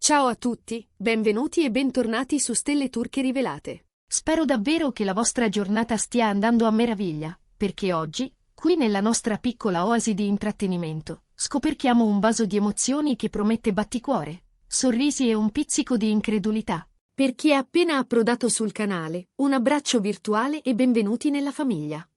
Ciao a tutti, benvenuti e bentornati su Stelle Turche Rivelate. Spero davvero che la vostra giornata stia andando a meraviglia, perché oggi, qui nella nostra piccola oasi di intrattenimento, scoperchiamo un vaso di emozioni che promette batticuore, sorrisi e un pizzico di incredulità. Per chi è appena approdato sul canale, un abbraccio virtuale e benvenuti nella famiglia.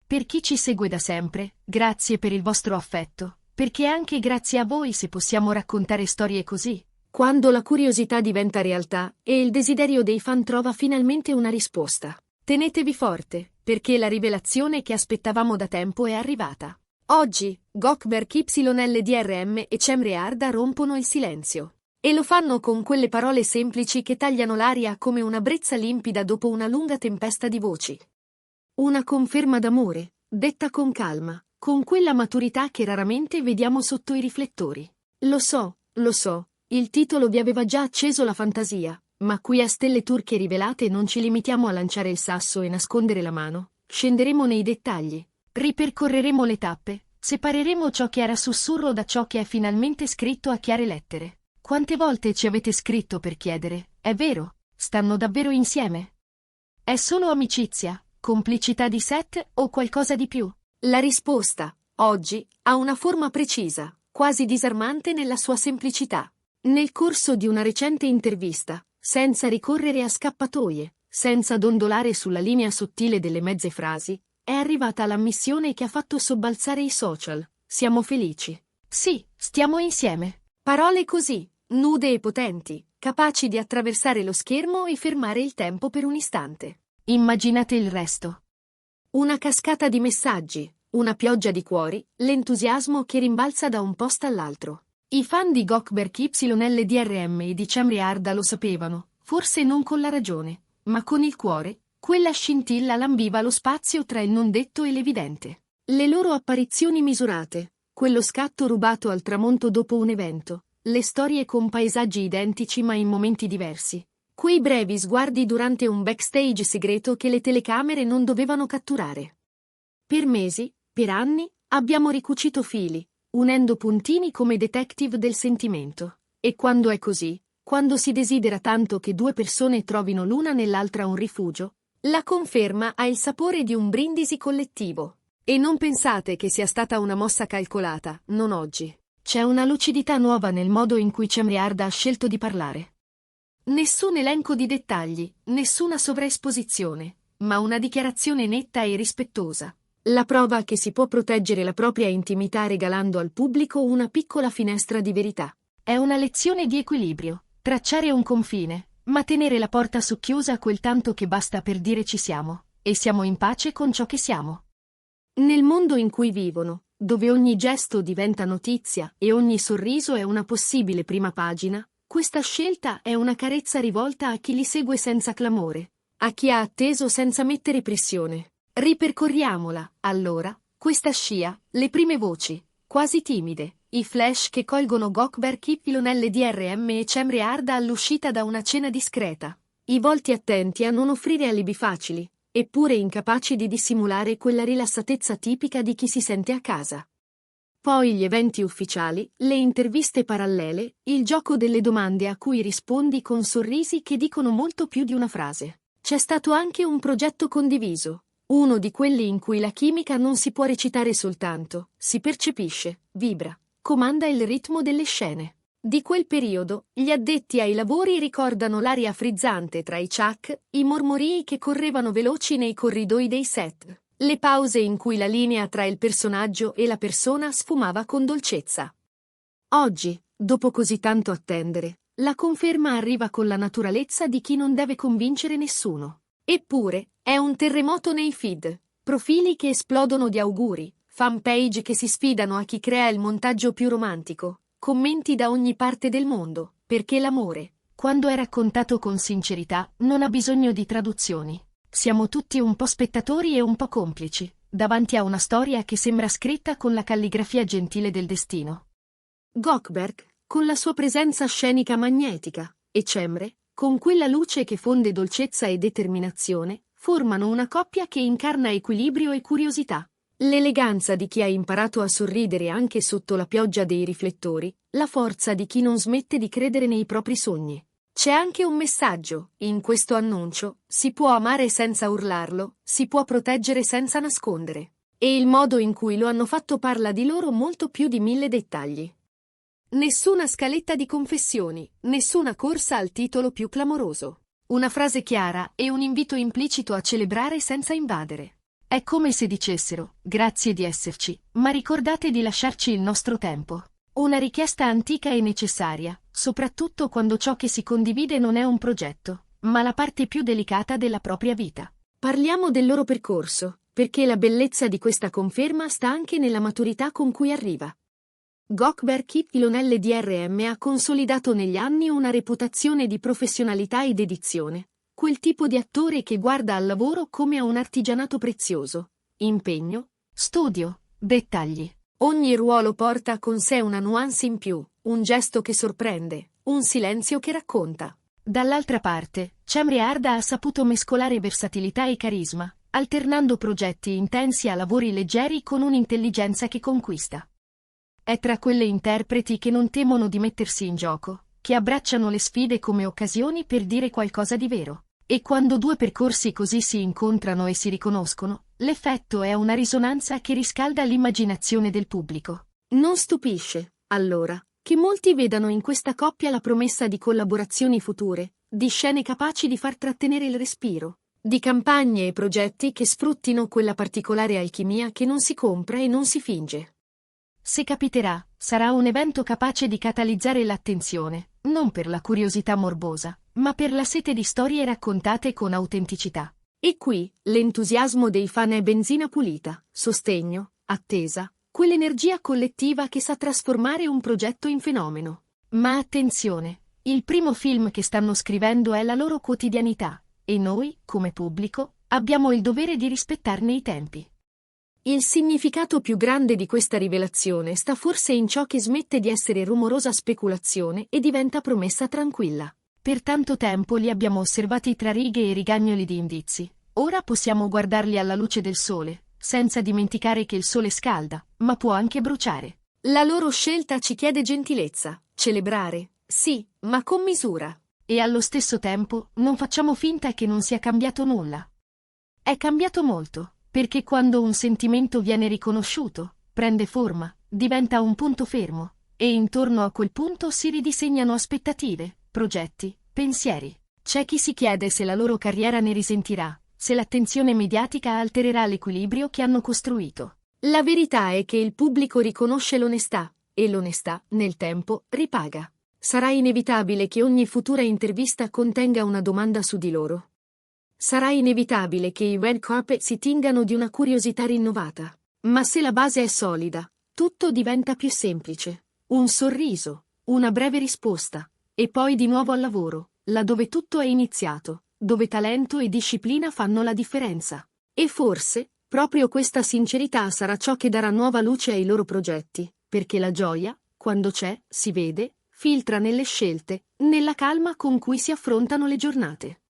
Per chi ci segue da sempre, grazie per il vostro affetto, perché è anche grazie a voi se possiamo raccontare storie così. Quando la curiosità diventa realtà e il desiderio dei fan trova finalmente una risposta. Tenetevi forte, perché la rivelazione che aspettavamo da tempo è arrivata. Oggi, Gökberk YLDRM e Cemre Arda rompono il silenzio. E lo fanno con quelle parole semplici che tagliano l'aria come una brezza limpida dopo una lunga tempesta di voci. Una conferma d'amore, detta con calma, con quella maturità che raramente vediamo sotto i riflettori. Lo so, il titolo vi aveva già acceso la fantasia, ma qui a Stelle Turche Rivelate non ci limitiamo a lanciare il sasso e nascondere la mano, scenderemo nei dettagli, ripercorreremo le tappe, separeremo ciò che era sussurro da ciò che è finalmente scritto a chiare lettere. Quante volte ci avete scritto per chiedere, è vero, stanno davvero insieme? È solo amicizia, complicità di set o qualcosa di più? La risposta, oggi, ha una forma precisa, quasi disarmante nella sua semplicità. Nel corso di una recente intervista, senza ricorrere a scappatoie, senza dondolare sulla linea sottile delle mezze frasi, è arrivata l'ammissione che ha fatto sobbalzare i social. Siamo felici. Sì, stiamo insieme. Parole così, nude e potenti, capaci di attraversare lo schermo e fermare il tempo per un istante. Immaginate il resto. Una cascata di messaggi, una pioggia di cuori, l'entusiasmo che rimbalza da un post all'altro. I fan di Gökberk YLDRM e di Cemre Arda lo sapevano, forse non con la ragione, ma con il cuore, quella scintilla lambiva lo spazio tra il non detto e l'evidente. Le loro apparizioni misurate, quello scatto rubato al tramonto dopo un evento, le storie con paesaggi identici ma in momenti diversi, quei brevi sguardi durante un backstage segreto che le telecamere non dovevano catturare. Per mesi, per anni, abbiamo ricucito fili, unendo puntini come detective del sentimento. E quando è così, quando si desidera tanto che due persone trovino l'una nell'altra un rifugio, la conferma ha il sapore di un brindisi collettivo. E non pensate che sia stata una mossa calcolata, non oggi. C'è una lucidità nuova nel modo in cui Cemre Arda ha scelto di parlare. Nessun elenco di dettagli, nessuna sovraesposizione, ma una dichiarazione netta e rispettosa. La prova che si può proteggere la propria intimità regalando al pubblico una piccola finestra di verità. È una lezione di equilibrio, tracciare un confine, ma tenere la porta socchiusa quel tanto che basta per dire ci siamo, e siamo in pace con ciò che siamo. Nel mondo in cui vivono, dove ogni gesto diventa notizia e ogni sorriso è una possibile prima pagina, questa scelta è una carezza rivolta a chi li segue senza clamore, a chi ha atteso senza mettere pressione. Ripercorriamola, allora, questa scia, le prime voci, quasi timide, i flash che colgono Gökberk YLDRM e Cemre Arda all'uscita da una cena discreta, i volti attenti a non offrire alibi facili, eppure incapaci di dissimulare quella rilassatezza tipica di chi si sente a casa. Poi gli eventi ufficiali, le interviste parallele, il gioco delle domande a cui rispondi con sorrisi che dicono molto più di una frase. C'è stato anche un progetto condiviso. Uno di quelli in cui la chimica non si può recitare soltanto, si percepisce, vibra, comanda il ritmo delle scene. Di quel periodo, gli addetti ai lavori ricordano l'aria frizzante tra i chuck, i mormorii che correvano veloci nei corridoi dei set, le pause in cui la linea tra il personaggio e la persona sfumava con dolcezza. Oggi, dopo così tanto attendere, la conferma arriva con la naturalezza di chi non deve convincere nessuno. Eppure, è un terremoto nei feed, profili che esplodono di auguri, fanpage che si sfidano a chi crea il montaggio più romantico, commenti da ogni parte del mondo, perché l'amore, quando è raccontato con sincerità, non ha bisogno di traduzioni. Siamo tutti un po' spettatori e un po' complici, davanti a una storia che sembra scritta con la calligrafia gentile del destino. Gökberk, con la sua presenza scenica magnetica, e Cemre, con quella luce che fonde dolcezza e determinazione, formano una coppia che incarna equilibrio e curiosità. L'eleganza di chi ha imparato a sorridere anche sotto la pioggia dei riflettori, la forza di chi non smette di credere nei propri sogni. C'è anche un messaggio, in questo annuncio: si può amare senza urlarlo, si può proteggere senza nascondere. E il modo in cui lo hanno fatto parla di loro molto più di 1000 dettagli. Nessuna scaletta di confessioni, nessuna corsa al titolo più clamoroso. Una frase chiara e un invito implicito a celebrare senza invadere. È come se dicessero: grazie di esserci, ma ricordate di lasciarci il nostro tempo. Una richiesta antica e necessaria, soprattutto quando ciò che si condivide non è un progetto, ma la parte più delicata della propria vita. Parliamo del loro percorso, perché la bellezza di questa conferma sta anche nella maturità con cui arriva. Gökberk YLDRM ha consolidato negli anni una reputazione di professionalità e dedizione, quel tipo di attore che guarda al lavoro come a un artigianato prezioso. Impegno, studio, dettagli. Ogni ruolo porta con sé una nuance in più, un gesto che sorprende, un silenzio che racconta. Dall'altra parte, Cemre Arda ha saputo mescolare versatilità e carisma, alternando progetti intensi a lavori leggeri con un'intelligenza che conquista. È tra quelle interpreti che non temono di mettersi in gioco, che abbracciano le sfide come occasioni per dire qualcosa di vero. E quando due percorsi così si incontrano e si riconoscono, l'effetto è una risonanza che riscalda l'immaginazione del pubblico. Non stupisce, allora, che molti vedano in questa coppia la promessa di collaborazioni future, di scene capaci di far trattenere il respiro, di campagne e progetti che sfruttino quella particolare alchimia che non si compra e non si finge. Se capiterà, sarà un evento capace di catalizzare l'attenzione, non per la curiosità morbosa, ma per la sete di storie raccontate con autenticità. E qui, l'entusiasmo dei fan è benzina pulita, sostegno, attesa, quell'energia collettiva che sa trasformare un progetto in fenomeno. Ma attenzione, il primo film che stanno scrivendo è la loro quotidianità, e noi, come pubblico, abbiamo il dovere di rispettarne i tempi. Il significato più grande di questa rivelazione sta forse in ciò che smette di essere rumorosa speculazione e diventa promessa tranquilla. Per tanto tempo li abbiamo osservati tra righe e rigagnoli di indizi. Ora possiamo guardarli alla luce del sole, senza dimenticare che il sole scalda, ma può anche bruciare. La loro scelta ci chiede gentilezza, celebrare, sì, ma con misura. E allo stesso tempo non facciamo finta che non sia cambiato nulla. È cambiato molto, perché quando un sentimento viene riconosciuto, prende forma, diventa un punto fermo, e intorno a quel punto si ridisegnano aspettative, progetti, pensieri. C'è chi si chiede se la loro carriera ne risentirà, se l'attenzione mediatica altererà l'equilibrio che hanno costruito. La verità è che il pubblico riconosce l'onestà, e l'onestà, nel tempo, ripaga. Sarà inevitabile che ogni futura intervista contenga una domanda su di loro. Sarà inevitabile che i red carpet si tingano di una curiosità rinnovata. Ma se la base è solida, tutto diventa più semplice. Un sorriso, una breve risposta, e poi di nuovo al lavoro, laddove tutto è iniziato, dove talento e disciplina fanno la differenza. E forse, proprio questa sincerità sarà ciò che darà nuova luce ai loro progetti, perché la gioia, quando c'è, si vede, filtra nelle scelte, nella calma con cui si affrontano le giornate.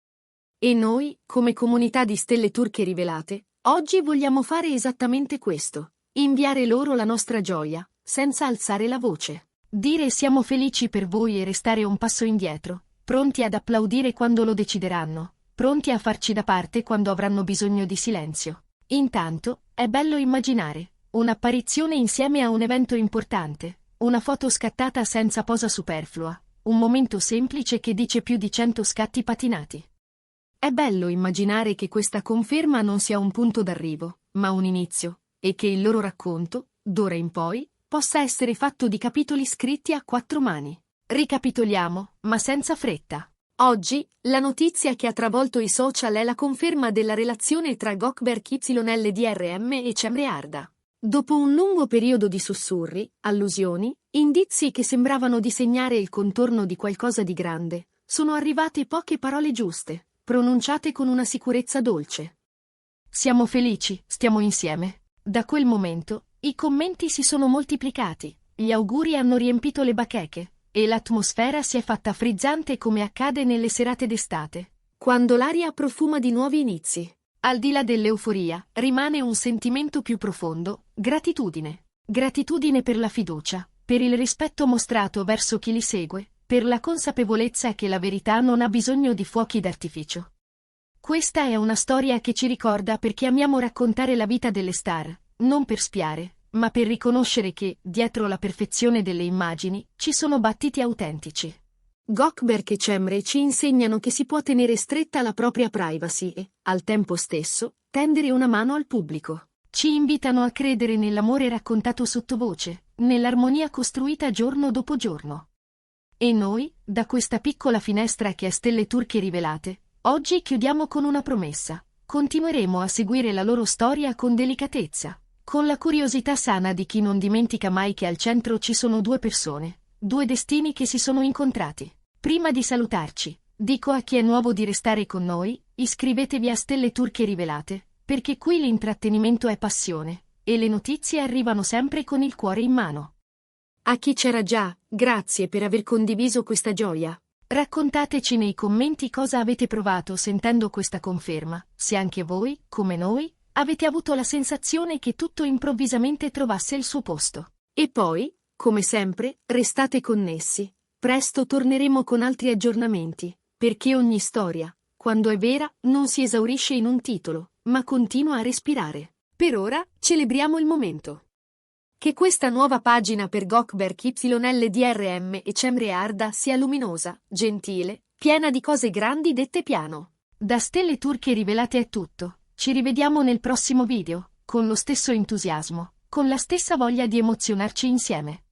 E noi, come comunità di stelle turche rivelate, oggi vogliamo fare esattamente questo: inviare loro la nostra gioia, senza alzare la voce. Dire siamo felici per voi e restare un passo indietro, pronti ad applaudire quando lo decideranno, pronti a farci da parte quando avranno bisogno di silenzio. Intanto, è bello immaginare un'apparizione insieme a un evento importante, una foto scattata senza posa superflua, un momento semplice che dice più di 100 scatti patinati. È bello immaginare che questa conferma non sia un punto d'arrivo, ma un inizio, e che il loro racconto, d'ora in poi, possa essere fatto di capitoli scritti a 4 mani. Ricapitoliamo, ma senza fretta. Oggi, la notizia che ha travolto i social è la conferma della relazione tra Gökberk YLDRM e Cemre Arda. Dopo un lungo periodo di sussurri, allusioni, indizi che sembravano disegnare il contorno di qualcosa di grande, sono arrivate poche parole giuste, pronunciate con una sicurezza dolce. Siamo felici, stiamo insieme. Da quel momento, i commenti si sono moltiplicati, gli auguri hanno riempito le bacheche, e l'atmosfera si è fatta frizzante come accade nelle serate d'estate, quando l'aria profuma di nuovi inizi. Al di là dell'euforia, rimane un sentimento più profondo: gratitudine. Gratitudine per la fiducia, per il rispetto mostrato verso chi li segue, per la consapevolezza che la verità non ha bisogno di fuochi d'artificio. Questa è una storia che ci ricorda perché amiamo raccontare la vita delle star, non per spiare, ma per riconoscere che, dietro la perfezione delle immagini, ci sono battiti autentici. Gökberk e Cemre ci insegnano che si può tenere stretta la propria privacy e, al tempo stesso, tendere una mano al pubblico. Ci invitano a credere nell'amore raccontato sottovoce, nell'armonia costruita giorno dopo giorno. E noi, da questa piccola finestra che è Stelle Turche Rivelate, oggi chiudiamo con una promessa. Continueremo a seguire la loro storia con delicatezza, con la curiosità sana di chi non dimentica mai che al centro ci sono due persone, due destini che si sono incontrati. Prima di salutarci, dico a chi è nuovo di restare con noi, iscrivetevi a Stelle Turche Rivelate, perché qui l'intrattenimento è passione, e le notizie arrivano sempre con il cuore in mano. A chi c'era già, grazie per aver condiviso questa gioia. Raccontateci nei commenti cosa avete provato sentendo questa conferma, se anche voi, come noi, avete avuto la sensazione che tutto improvvisamente trovasse il suo posto. E poi, come sempre, restate connessi. Presto torneremo con altri aggiornamenti, perché ogni storia, quando è vera, non si esaurisce in un titolo, ma continua a respirare. Per ora, celebriamo il momento. Che questa nuova pagina per Gökberk YLDRM e Cemre Arda sia luminosa, gentile, piena di cose grandi dette piano. Da Stelle Turche Rivelate è tutto. Ci rivediamo nel prossimo video, con lo stesso entusiasmo, con la stessa voglia di emozionarci insieme.